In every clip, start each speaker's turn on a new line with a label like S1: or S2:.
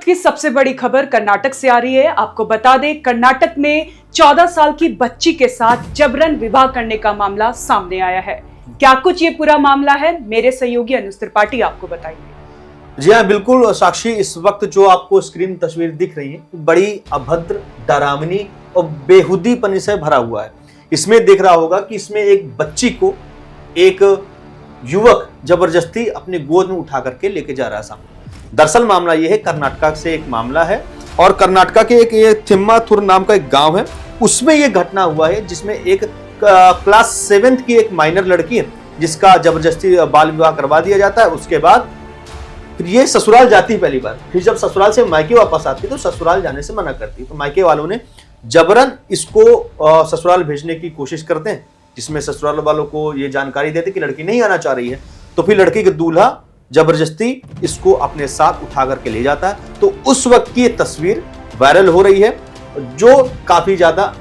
S1: की सबसे बड़ी खबर कर्नाटक से आ रही है। आपको बता दें, कर्नाटक में 14 साल की बच्ची के साथ जबरन विवाह करने का मामला सामने आया है। क्या कुछ ये पूरा मामला है, मेरे सहयोगी अनुज त्रिपाठी आपको बताएंगे।
S2: जी हाँ, बिल्कुल साक्षी, इस वक्त जो आपको स्क्रीन तस्वीर दिख रही है बड़ी अभद्र, डरावनी और बेहुदीपन से भरा हुआ है। इसमें देख रहा होगा कि इसमें एक बच्ची को एक युवक जबरदस्ती अपनी गोद में उठा करके लेके जा रहा है सामने। दरअसल मामला यह है, कर्नाटक से एक मामला है और कर्नाटक के एक थिम्माथुर नाम का एक गांव है, उसमें यह घटना हुआ है जिसमें एक क्लास 7th की एक माइनर लड़की है जिसका जबरदस्ती बाल विवाह करवा दिया जाता है। उसके बाद फिर ये ससुराल जाती है पहली बार, फिर जब ससुराल से मायके वापस आती है तो ससुराल जाने से मना करती है। तो मायके वालों ने जबरन इसको ससुराल भेजने की कोशिश करते हैं, जिसमें ससुराल वालों को ये जानकारी देते कि लड़की नहीं आना चाह रही है। तो फिर लड़की के दूल्हा जबरदस्ती इसको अपने साथ उठा करके ले जाता है। तो उस वक्त की ये तस्वीर वायरल हो रही है, जो काफी ज्यादा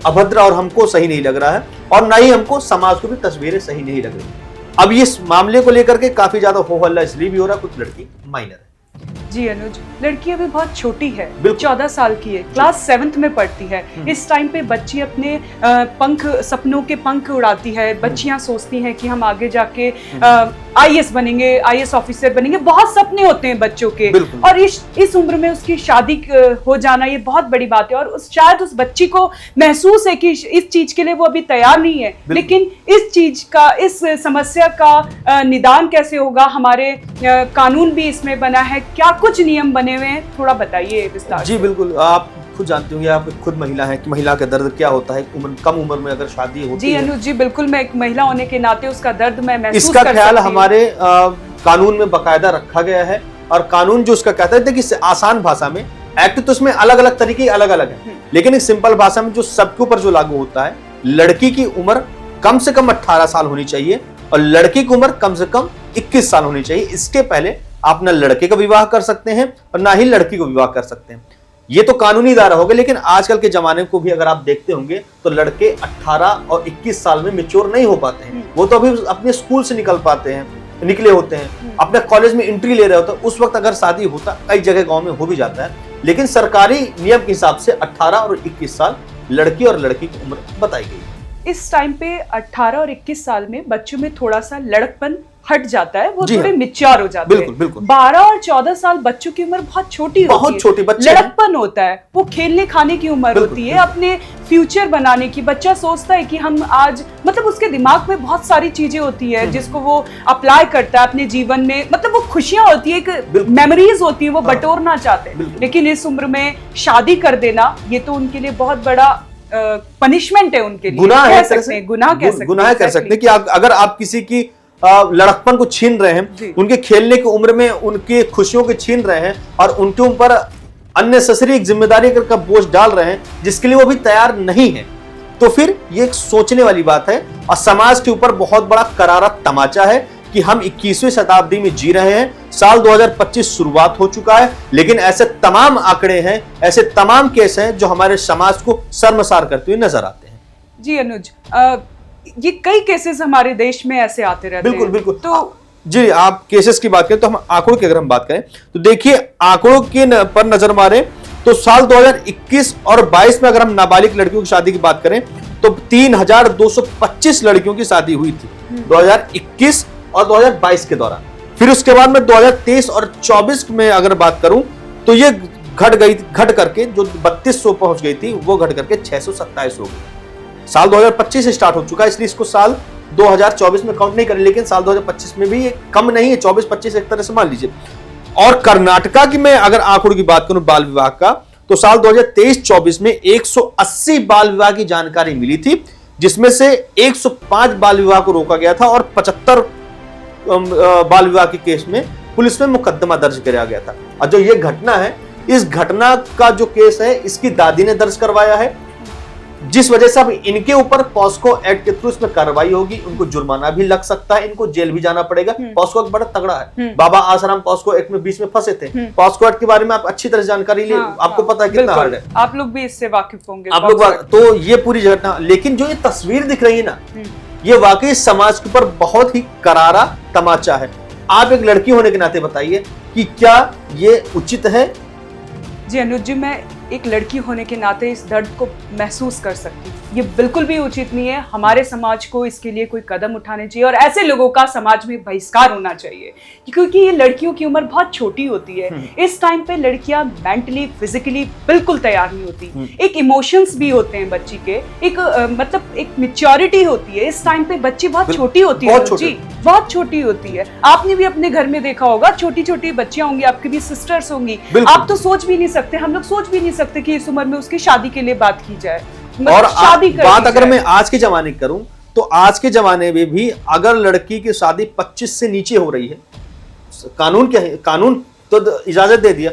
S2: अभद्र और हमको सही नहीं लग रहा है, और ना ही हमको समाज को भी तस्वीरें सही नहीं लग रही। अब इस मामले को लेकर के काफी ज्यादा हो हल्ला इसलिए भी हो रहा है, कुछ लड़की माइनर है।
S1: जी अनुज, लड़की अभी बहुत छोटी है, 14 साल की है, क्लास 7th में पढ़ती है। इस टाइम पे बच्ची अपने सपनों के पंख उड़ाती है। बच्चियां सोचती हैं कि हम आगे जाके IAS बनेंगे, IAS ऑफिसर बनेंगे, बहुत सपने होते हैं बच्चों के। और इस उम्र में उसकी शादी हो जाना ये बहुत बड़ी बात है। और शायद उस बच्ची को महसूस है कि इस चीज के लिए वो अभी तैयार नहीं है, लेकिन इस समस्या का निदान कैसे होगा, हमारे कानून भी इसमें बना है, क्या कुछ नियम बने हुए हैं, थोड़ा बताइए विस्तार।
S2: जी बिल्कुल, आप खुद जानते होंगे, आप खुद महिला हैं, कि महिला का दर्द क्या होता है कम उम्र में अगर शादी होती
S1: है। जी अनुज जी, बिल्कुल, मैं एक महिला होने के नाते उसका दर्द मैं महसूस
S2: इसका ख्याल हमारे कानून में बाकायदा रखा गया है। और कानून जो उसका कहता है कि आसान भाषा में, एक्ट तो उसमें अलग अलग तरीके अलग अलग है, लेकिन एक सिंपल भाषा में जो सबके ऊपर जो लागू होता है, लड़की की उम्र कम से कम 18 साल होनी चाहिए और लड़की की उम्र कम से कम 21 साल होनी चाहिए। इसके पहले आप ना लड़के का विवाह कर सकते हैं और ना ही लड़की को विवाह कर सकते हैं। ये तो कानूनी दायरा हो गया, लेकिन आजकल के जमाने को भी अगर आप देखते होंगे तो लड़के 18 और 21 साल में मैच्योर नहीं हो पाते हैं। वो तो अभी अपने स्कूल से निकले होते हैं, अपने कॉलेज में एंट्री ले रहे होते हैं। उस वक्त अगर शादी होता, कई जगह गांव में हो भी जाता है, लेकिन सरकारी नियम के हिसाब से 18 और 21 साल लड़की और लड़की की उम्र बताई गई।
S1: इस टाइम पे 18 और 21 साल में बच्चों में थोड़ा सा लड़कपन हट जाता है, वो थोड़े मिच्योर हो जाते हैं।
S2: बिल्कुल।
S1: 12 और 14 साल बच्चों की उम्र बहुत छोटी होती है, लड़कपन होता है, वो खेलने खाने की उम्र होती है, अपने फ्यूचर बनाने की। बच्चा सोचता है कि हम आज, मतलब उसके दिमाग में बहुत सारी चीजें होती है जिसको वो अप्लाई करता है अपने जीवन में। मतलब वो खुशियां होती है, एक मेमोरीज होती है, वो बटोरना चाहते हैं। लेकिन इस उम्र में शादी कर देना, ये तो उनके लिए बहुत बड़ा पनिशमेंट है, उनके लिए गुनाह कह सकते हैं
S2: कि अगर आप किसी की लड़कपन को छीन रहे हैं, उनके खेलने की उम्र में उनकी खुशियों को छीन रहे हैं और उनके ऊपर अननेसेसरी एक जिम्मेदारी का बोझ डाल रहे हैं जिसके लिए वो भी तैयार नहीं है, तो फिर ये एक सोचने वाली बात है। और समाज के ऊपर बहुत बड़ा करारा तमाचा है कि हम 21वीं शताब्दी में जी रहे हैं। साल 2025 शुरुआत हो चुका है, लेकिन ऐसे तमाम आंकड़े हैं, ऐसे तमाम केस हैं जो हमारे समाज को शर्मसार करते हुए नजर आते हैं।
S1: जी अनुज, ये कई केसेस हमारे देश में ऐसे आते रहते हैं।
S2: बिल्कुल। तो जी, आप केसेस की बात करें तो हम आंकड़ों की अगर हम बात करें तो देखिए, आंकड़ों के पर नजर मारे तो साल 2021 और 22 में अगर हम नाबालिग लड़कियों की शादी की बात करें तो 3225 लड़कियों की शादी हुई थी 2021 और 2022 के दौरान। फिर उसके बाद में 2023 और 24 में अगर बात करूं तो ये घट करके जो 3200 पहुंच गई थी, वो घट करके 627 हो गई। साल 2025 से स्टार्ट हो चुका है, इसलिए इसको साल 2024 में काउंट नहीं करें, लेकिन साल 2025 में भी ये कम नहीं है, 24-25 एक तरह से मान लीजिए। और कर्नाटका की मैं अगर आंकड़ों की बात करूं बाल विवाह का, तो साल 2023-24 में 180 बाल विवाह की जानकारी मिली थी, जिसमें से 105 बाल विवाह को रोका गया था और 75 बाल विवाह के केस में पुलिस में मुकदमा दर्ज कराया गया था। और जो ये घटना है, इस घटना का जो केस है, इसकी दादी ने दर्ज करवाया है, जिस वजह से अब इनके ऊपर पॉस्को एक्ट के थ्रू इसमें कार्रवाई होगी। उनको जुर्माना भी लग सकता है, इनको जेल भी जाना पड़ेगा। पॉस्को एक्ट बड़ा तगड़ा है। बाबा आसाराम पॉस्को एक्ट में बीच में फंसे थे। पॉस्को एक्ट के बारे में आप अच्छी तरह जानकारी ले, आपको पता है कितना हार्ड है,
S1: आप लोग भी इससे वाकिफ होंगे
S2: आप लोग। तो ये पूरी घटना, लेकिन जो ये तस्वीर दिख रही है ना, ये वाकई समाज के ऊपर बहुत ही करारा तमाचा है। आप एक लड़की होने के नाते बताइए कि क्या ये उचित है
S1: जी अनुज जी, मैं एक लड़की होने के नाते इस दर्द को महसूस कर सकती हूँ। ये बिल्कुल भी उचित नहीं है। हमारे समाज को इसके लिए कोई कदम उठाने चाहिए और ऐसे लोगों का समाज में बहिष्कार होना चाहिए, क्योंकि ये लड़कियों की उम्र बहुत छोटी होती है। इस टाइम पे लड़कियां मेंटली फिजिकली बिल्कुल तैयार नहीं होती। एक इमोशंस भी होते हैं बच्ची के, एक मतलब एक मेच्योरिटी होती है। इस टाइम पे बच्ची बहुत छोटी होती है जी, बहुत छोटी होती है। आपने भी अपने घर में देखा होगा, छोटी छोटी बच्चियां होंगी, आपकी भी सिस्टर्स होंगी। आप तो सोच भी नहीं सकते, हम लोग सोच भी नहीं सकते कि इस उम्र में उसकी शादी के लिए बात की जाए।
S2: और बात अगर मैं आज के जमाने की करूं तो आज के जमाने में भी अगर लड़की की शादी 25 से नीचे हो रही है, कानून क्या है, कानून तो इजाजत दे दिया,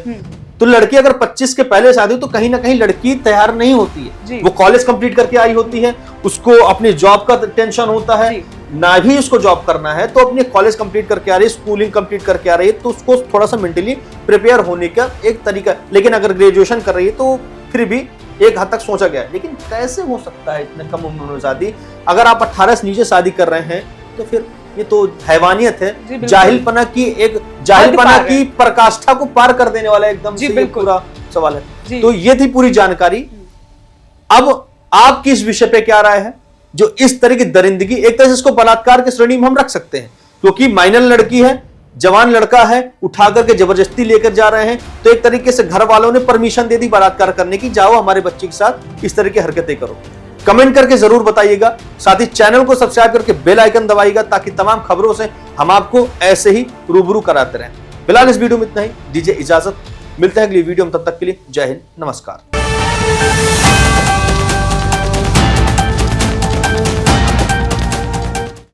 S2: तो लड़की अगर 25 के पहले शादी हो तो कहीं ना कहीं लड़की तैयार नहीं होती है। वो कॉलेज कंप्लीट करके आई होती है, उसको अपनी जॉब का टेंशन होता है, ना भी उसको जॉब करना है तो अपनी कॉलेज कंप्लीट करके आ रही है, स्कूलिंग कंप्लीट करके आ रही है, तो उसको थोड़ा सा मेंटली प्रिपेयर होने का एक तरीका। लेकिन अगर ग्रेजुएशन कर रही है तो फिर भी एक हद तक सोचा गया है। लेकिन कैसे हो सकता है इतने कम उम्र में शादी? अगर आप 18 से नीचे शादी कर रहे हैं तो फिर ये तो हैवानियत है, जाहिलपना की पराकाष्ठा को पार कर देने वाला एकदम से ये पूरा सवाल है। तो ये थी पूरी जानकारी। अब आपकी इस विषय पे क्या राय है? जो इस तरह की दरिंदगी, एक तरह से इसको बलात्कार की श्रेणी में हम रख सकते हैं, क्योंकि माइनर लड़की है, जवान लड़का है, उठा करके जबरदस्ती लेकर जा रहे हैं, तो एक तरीके से घर वालों ने परमिशन दे दी बलात्कार करने की, जाओ हमारे बच्चे के साथ इस तरह की हरकतें करो। कमेंट करके जरूर बताइएगा, साथ ही चैनल को सब्सक्राइब करके बेल आइकन दबाइएगा ताकि तमाम खबरों से हम आपको ऐसे ही रूबरू कराते रहें। फिलहाल इस वीडियो में इतना ही, दीजिए इजाजत, मिलते हैं अगली वीडियो में, तब तक के लिए जय हिंद, नमस्कार।